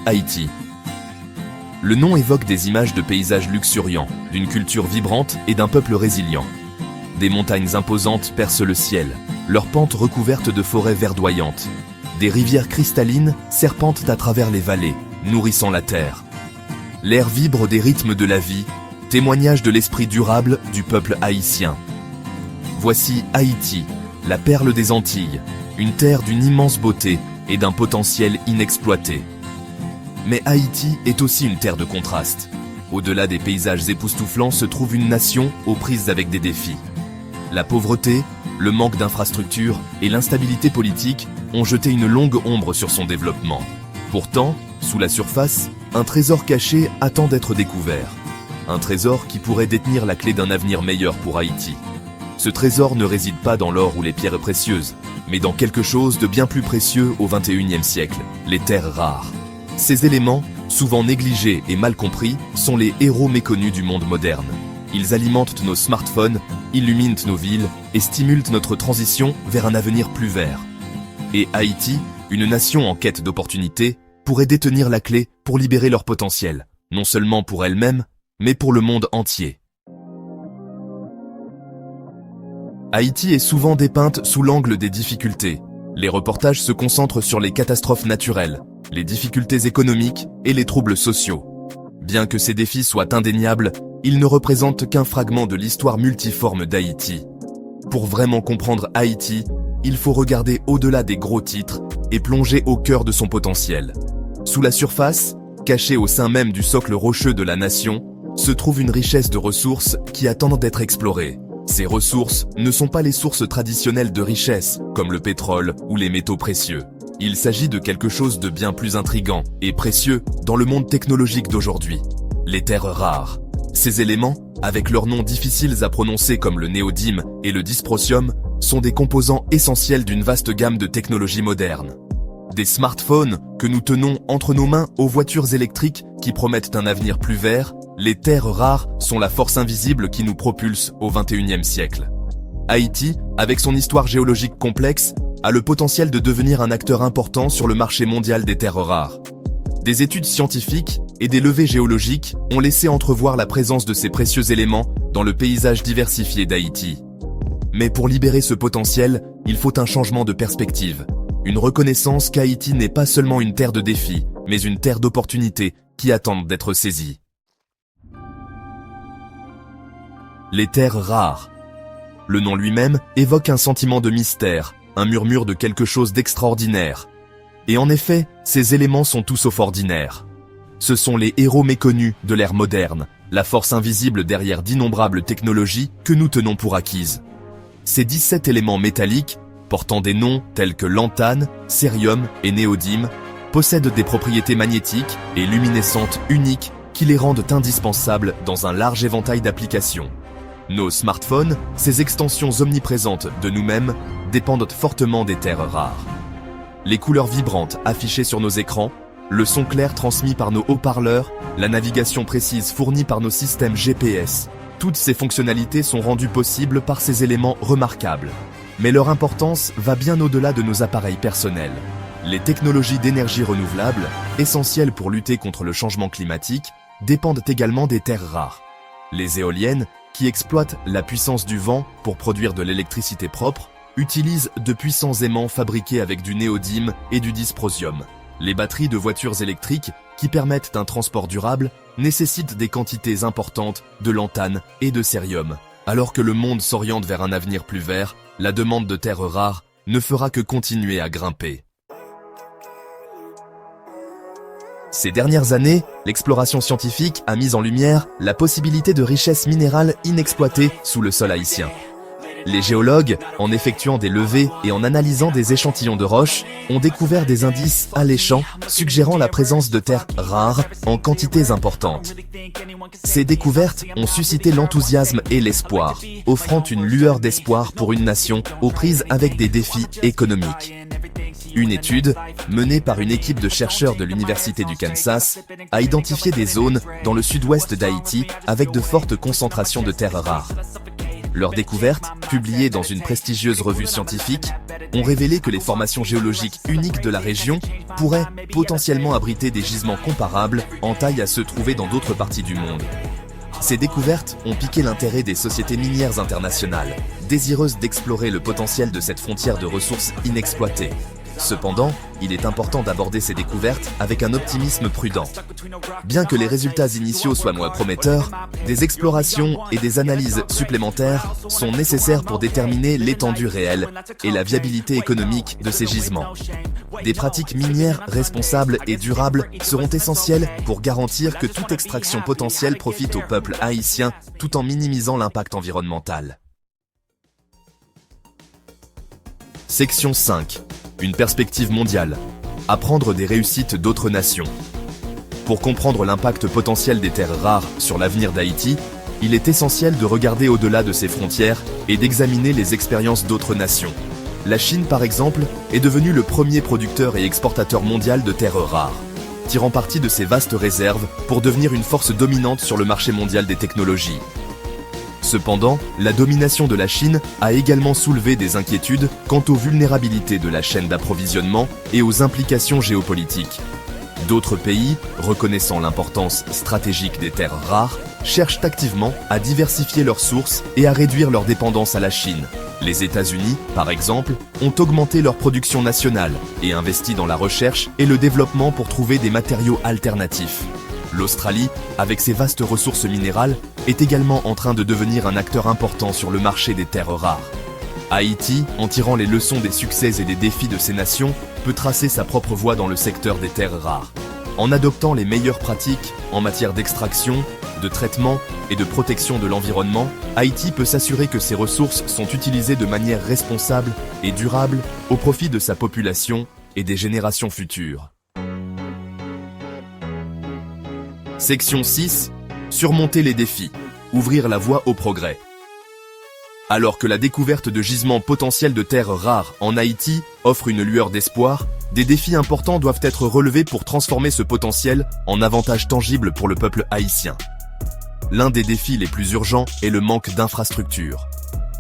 Haïti. Le nom évoque des images de paysages luxuriants, d'une culture vibrante et d'un peuple résilient. Des montagnes imposantes percent le ciel, leurs pentes recouvertes de forêts verdoyantes. Des rivières cristallines serpentent à travers les vallées, nourrissant la terre. L'air vibre des rythmes de la vie, témoignage de l'esprit durable du peuple haïtien. Voici Haïti, la perle des Antilles, une terre d'une immense beauté et d'un potentiel inexploité. Mais Haïti est aussi une terre de contraste. Au-delà des paysages époustouflants se trouve une nation aux prises avec des défis. La pauvreté, le manque d'infrastructures et l'instabilité politique ont jeté une longue ombre sur son développement. Pourtant, sous la surface, un trésor caché attend d'être découvert. Un trésor qui pourrait détenir la clé d'un avenir meilleur pour Haïti. Ce trésor ne réside pas dans l'or ou les pierres précieuses, mais dans quelque chose de bien plus précieux au XXIe siècle, les terres rares. Ces éléments, souvent négligés et mal compris, sont les héros méconnus du monde moderne. Ils alimentent nos smartphones, illuminent nos villes et stimulent notre transition vers un avenir plus vert. Et Haïti, une nation en quête d'opportunités, pourrait détenir la clé pour libérer leur potentiel, non seulement pour elle-même, mais pour le monde entier. Haïti est souvent dépeinte sous l'angle des difficultés. Les reportages se concentrent sur les catastrophes naturelles, les difficultés économiques et les troubles sociaux. Bien que ces défis soient indéniables, ils ne représentent qu'un fragment de l'histoire multiforme d'Haïti. Pour vraiment comprendre Haïti, il faut regarder au-delà des gros titres et plonger au cœur de son potentiel. Sous la surface, cachée au sein même du socle rocheux de la nation, se trouve une richesse de ressources qui attendent d'être explorées. Ces ressources ne sont pas les sources traditionnelles de richesse, comme le pétrole ou les métaux précieux. Il s'agit de quelque chose de bien plus intrigant et précieux dans le monde technologique d'aujourd'hui. Les terres rares. Ces éléments, avec leurs noms difficiles à prononcer comme le néodyme et le dysprosium, sont des composants essentiels d'une vaste gamme de technologies modernes. Des smartphones que nous tenons entre nos mains aux voitures électriques qui promettent un avenir plus vert, les terres rares sont la force invisible qui nous propulse au XXIe siècle. Haïti, avec son histoire géologique complexe, a le potentiel de devenir un acteur important sur le marché mondial des terres rares. Des études scientifiques et des levées géologiques ont laissé entrevoir la présence de ces précieux éléments dans le paysage diversifié d'Haïti. Mais pour libérer ce potentiel, il faut un changement de perspective. Une reconnaissance qu'Haïti n'est pas seulement une terre de défis, mais une terre d'opportunités qui attendent d'être saisie. Les terres rares. Le nom lui-même évoque un sentiment de mystère, un murmure de quelque chose d'extraordinaire. Et en effet, ces éléments sont tout sauf ordinaires. Ce sont les héros méconnus de l'ère moderne, la force invisible derrière d'innombrables technologies que nous tenons pour acquises. Ces 17 éléments métalliques, portant des noms tels que lantane, cérium et néodyme, possèdent des propriétés magnétiques et luminescentes uniques qui les rendent indispensables dans un large éventail d'applications. Nos smartphones, ces extensions omniprésentes de nous-mêmes, dépendent fortement des terres rares. Les couleurs vibrantes affichées sur nos écrans, le son clair transmis par nos haut-parleurs, la navigation précise fournie par nos systèmes GPS, toutes ces fonctionnalités sont rendues possibles par ces éléments remarquables. Mais leur importance va bien au-delà de nos appareils personnels. Les technologies d'énergie renouvelable, essentielles pour lutter contre le changement climatique, dépendent également des terres rares. Les éoliennes, qui exploitent la puissance du vent pour produire de l'électricité propre, utilisent de puissants aimants fabriqués avec du néodyme et du dysprosium. Les batteries de voitures électriques, qui permettent un transport durable, nécessitent des quantités importantes de lantane et de cérium. Alors que le monde s'oriente vers un avenir plus vert, la demande de terres rares ne fera que continuer à grimper. Ces dernières années, l'exploration scientifique a mis en lumière la possibilité de richesses minérales inexploitées sous le sol haïtien. Les géologues, en effectuant des levées et en analysant des échantillons de roches, ont découvert des indices alléchants suggérant la présence de terres rares en quantités importantes. Ces découvertes ont suscité l'enthousiasme et l'espoir, offrant une lueur d'espoir pour une nation aux prises avec des défis économiques. Une étude, menée par une équipe de chercheurs de l'Université du Kansas, a identifié des zones dans le sud-ouest d'Haïti avec de fortes concentrations de terres rares. Leur découverte, publiée dans une prestigieuse revue scientifique, ont révélé que les formations géologiques uniques de la région pourraient potentiellement abriter des gisements comparables en taille à ceux trouvés dans d'autres parties du monde. Ces découvertes ont piqué l'intérêt des sociétés minières internationales, désireuses d'explorer le potentiel de cette frontière de ressources inexploitées. Cependant, il est important d'aborder ces découvertes avec un optimisme prudent. Bien que les résultats initiaux soient moins prometteurs, des explorations et des analyses supplémentaires sont nécessaires pour déterminer l'étendue réelle et la viabilité économique de ces gisements. Des pratiques minières responsables et durables seront essentielles pour garantir que toute extraction potentielle profite au peuple haïtien tout en minimisant l'impact environnemental. Section 5. Une perspective mondiale. Apprendre des réussites d'autres nations. Pour comprendre l'impact potentiel des terres rares sur l'avenir d'Haïti, il est essentiel de regarder au-delà de ses frontières et d'examiner les expériences d'autres nations. La Chine, par exemple, est devenue le premier producteur et exportateur mondial de terres rares, tirant parti de ses vastes réserves pour devenir une force dominante sur le marché mondial des technologies. Cependant, la domination de la Chine a également soulevé des inquiétudes quant aux vulnérabilités de la chaîne d'approvisionnement et aux implications géopolitiques. D'autres pays, reconnaissant l'importance stratégique des terres rares, cherchent activement à diversifier leurs sources et à réduire leur dépendance à la Chine. Les États-Unis, par exemple, ont augmenté leur production nationale et investi dans la recherche et le développement pour trouver des matériaux alternatifs. L'Australie, avec ses vastes ressources minérales, est également en train de devenir un acteur important sur le marché des terres rares. Haïti, en tirant les leçons des succès et des défis de ces nations, peut tracer sa propre voie dans le secteur des terres rares. En adoptant les meilleures pratiques en matière d'extraction, de traitement et de protection de l'environnement, Haïti peut s'assurer que ses ressources sont utilisées de manière responsable et durable au profit de sa population et des générations futures. Section 6. Surmonter les défis. Ouvrir la voie au progrès. Alors que la découverte de gisements potentiels de terres rares en Haïti offre une lueur d'espoir, des défis importants doivent être relevés pour transformer ce potentiel en avantage tangible pour le peuple haïtien. L'un des défis les plus urgents est le manque d'infrastructures.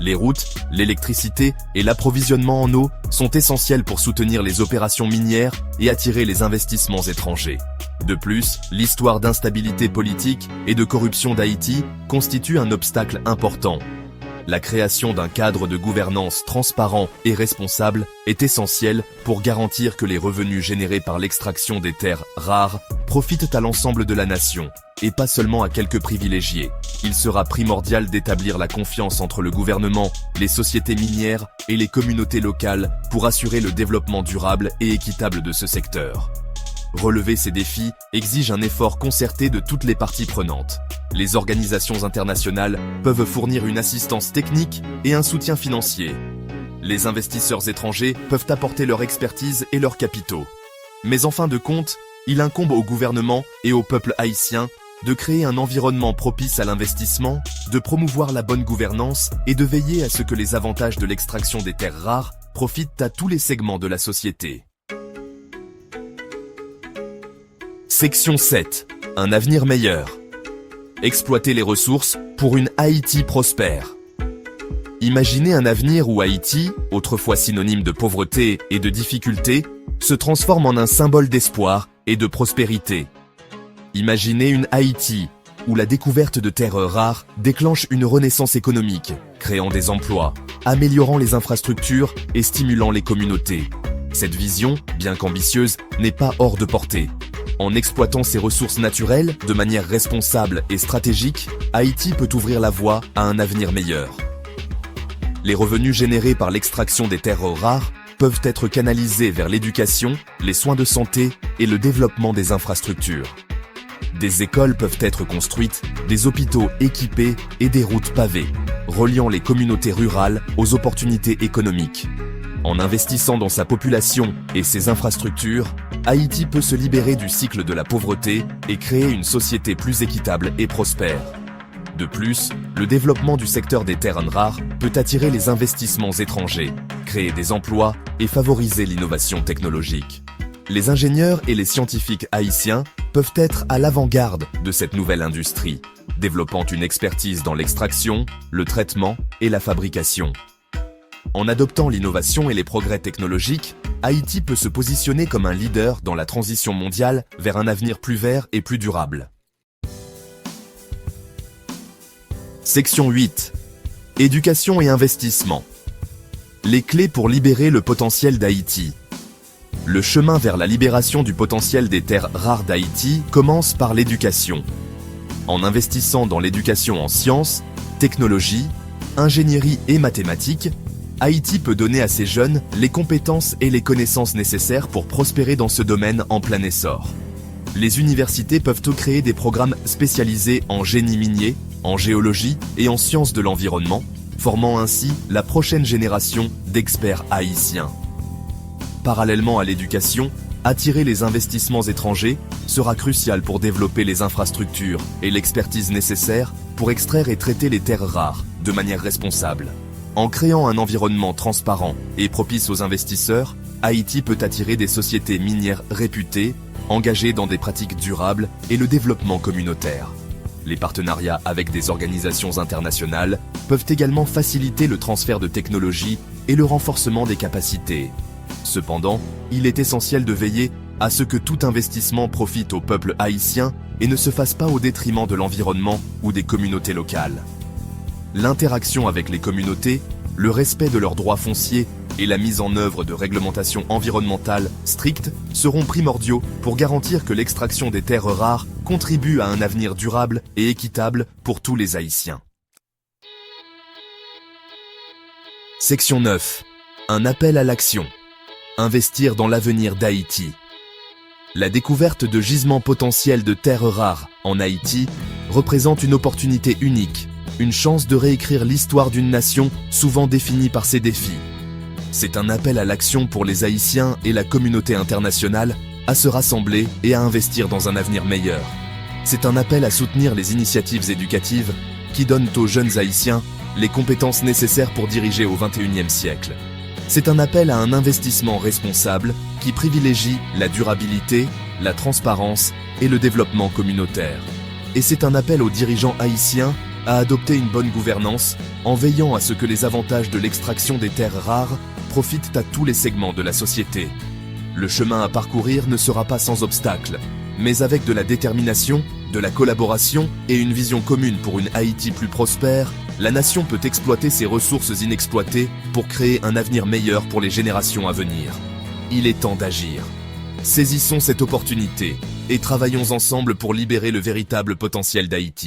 Les routes, l'électricité et l'approvisionnement en eau sont essentiels pour soutenir les opérations minières et attirer les investissements étrangers. De plus, l'histoire d'instabilité politique et de corruption d'Haïti constitue un obstacle important. La création d'un cadre de gouvernance transparent et responsable est essentielle pour garantir que les revenus générés par l'extraction des terres rares profitent à l'ensemble de la nation, et pas seulement à quelques privilégiés. Il sera primordial d'établir la confiance entre le gouvernement, les sociétés minières et les communautés locales pour assurer le développement durable et équitable de ce secteur. Relever ces défis exige un effort concerté de toutes les parties prenantes. Les organisations internationales peuvent fournir une assistance technique et un soutien financier. Les investisseurs étrangers peuvent apporter leur expertise et leurs capitaux. Mais en fin de compte, il incombe au gouvernement et au peuple haïtien de créer un environnement propice à l'investissement, de promouvoir la bonne gouvernance et de veiller à ce que les avantages de l'extraction des terres rares profitent à tous les segments de la société. Section 7. Un avenir meilleur. Exploiter les ressources pour une Haïti prospère. Imaginez un avenir où Haïti, autrefois synonyme de pauvreté et de difficulté, se transforme en un symbole d'espoir et de prospérité. Imaginez une Haïti où la découverte de terres rares déclenche une renaissance économique, créant des emplois, améliorant les infrastructures et stimulant les communautés. Cette vision, bien qu'ambitieuse, n'est pas hors de portée. En exploitant ses ressources naturelles de manière responsable et stratégique, Haïti peut ouvrir la voie à un avenir meilleur. Les revenus générés par l'extraction des terres rares peuvent être canalisés vers l'éducation, les soins de santé et le développement des infrastructures. Des écoles peuvent être construites, des hôpitaux équipés et des routes pavées, reliant les communautés rurales aux opportunités économiques. En investissant dans sa population et ses infrastructures, Haïti peut se libérer du cycle de la pauvreté et créer une société plus équitable et prospère. De plus, le développement du secteur des terres rares peut attirer les investissements étrangers, créer des emplois et favoriser l'innovation technologique. Les ingénieurs et les scientifiques haïtiens peuvent être à l'avant-garde de cette nouvelle industrie, développant une expertise dans l'extraction, le traitement et la fabrication. En adoptant l'innovation et les progrès technologiques, Haïti peut se positionner comme un leader dans la transition mondiale vers un avenir plus vert et plus durable. Section 8. Éducation et investissement. Les clés pour libérer le potentiel d'Haïti. Le chemin vers la libération du potentiel des terres rares d'Haïti commence par l'éducation. En investissant dans l'éducation en sciences, technologies, ingénierie et mathématiques, Haïti peut donner à ses jeunes les compétences et les connaissances nécessaires pour prospérer dans ce domaine en plein essor. Les universités peuvent créer des programmes spécialisés en génie minier, en géologie et en sciences de l'environnement, formant ainsi la prochaine génération d'experts haïtiens. Parallèlement à l'éducation, attirer les investissements étrangers sera crucial pour développer les infrastructures et l'expertise nécessaires pour extraire et traiter les terres rares de manière responsable. En créant un environnement transparent et propice aux investisseurs, Haïti peut attirer des sociétés minières réputées, engagées dans des pratiques durables et le développement communautaire. Les partenariats avec des organisations internationales peuvent également faciliter le transfert de technologies et le renforcement des capacités. Cependant, il est essentiel de veiller à ce que tout investissement profite au peuple haïtien et ne se fasse pas au détriment de l'environnement ou des communautés locales. L'interaction avec les communautés, le respect de leurs droits fonciers et la mise en œuvre de réglementations environnementales strictes seront primordiaux pour garantir que l'extraction des terres rares contribue à un avenir durable et équitable pour tous les Haïtiens. Section 9. Un appel à l'action. Investir dans l'avenir d'Haïti. La découverte de gisements potentiels de terres rares en Haïti représente une opportunité unique, une chance de réécrire l'histoire d'une nation souvent définie par ses défis. C'est un appel à l'action pour les Haïtiens et la communauté internationale à se rassembler et à investir dans un avenir meilleur. C'est un appel à soutenir les initiatives éducatives qui donnent aux jeunes Haïtiens les compétences nécessaires pour diriger au XXIe siècle. C'est un appel à un investissement responsable qui privilégie la durabilité, la transparence et le développement communautaire. Et c'est un appel aux dirigeants haïtiens à adopter une bonne gouvernance en veillant à ce que les avantages de l'extraction des terres rares profitent à tous les segments de la société. Le chemin à parcourir ne sera pas sans obstacles, mais avec de la détermination, de la collaboration et une vision commune pour une Haïti plus prospère, la nation peut exploiter ses ressources inexploitées pour créer un avenir meilleur pour les générations à venir. Il est temps d'agir. Saisissons cette opportunité et travaillons ensemble pour libérer le véritable potentiel d'Haïti.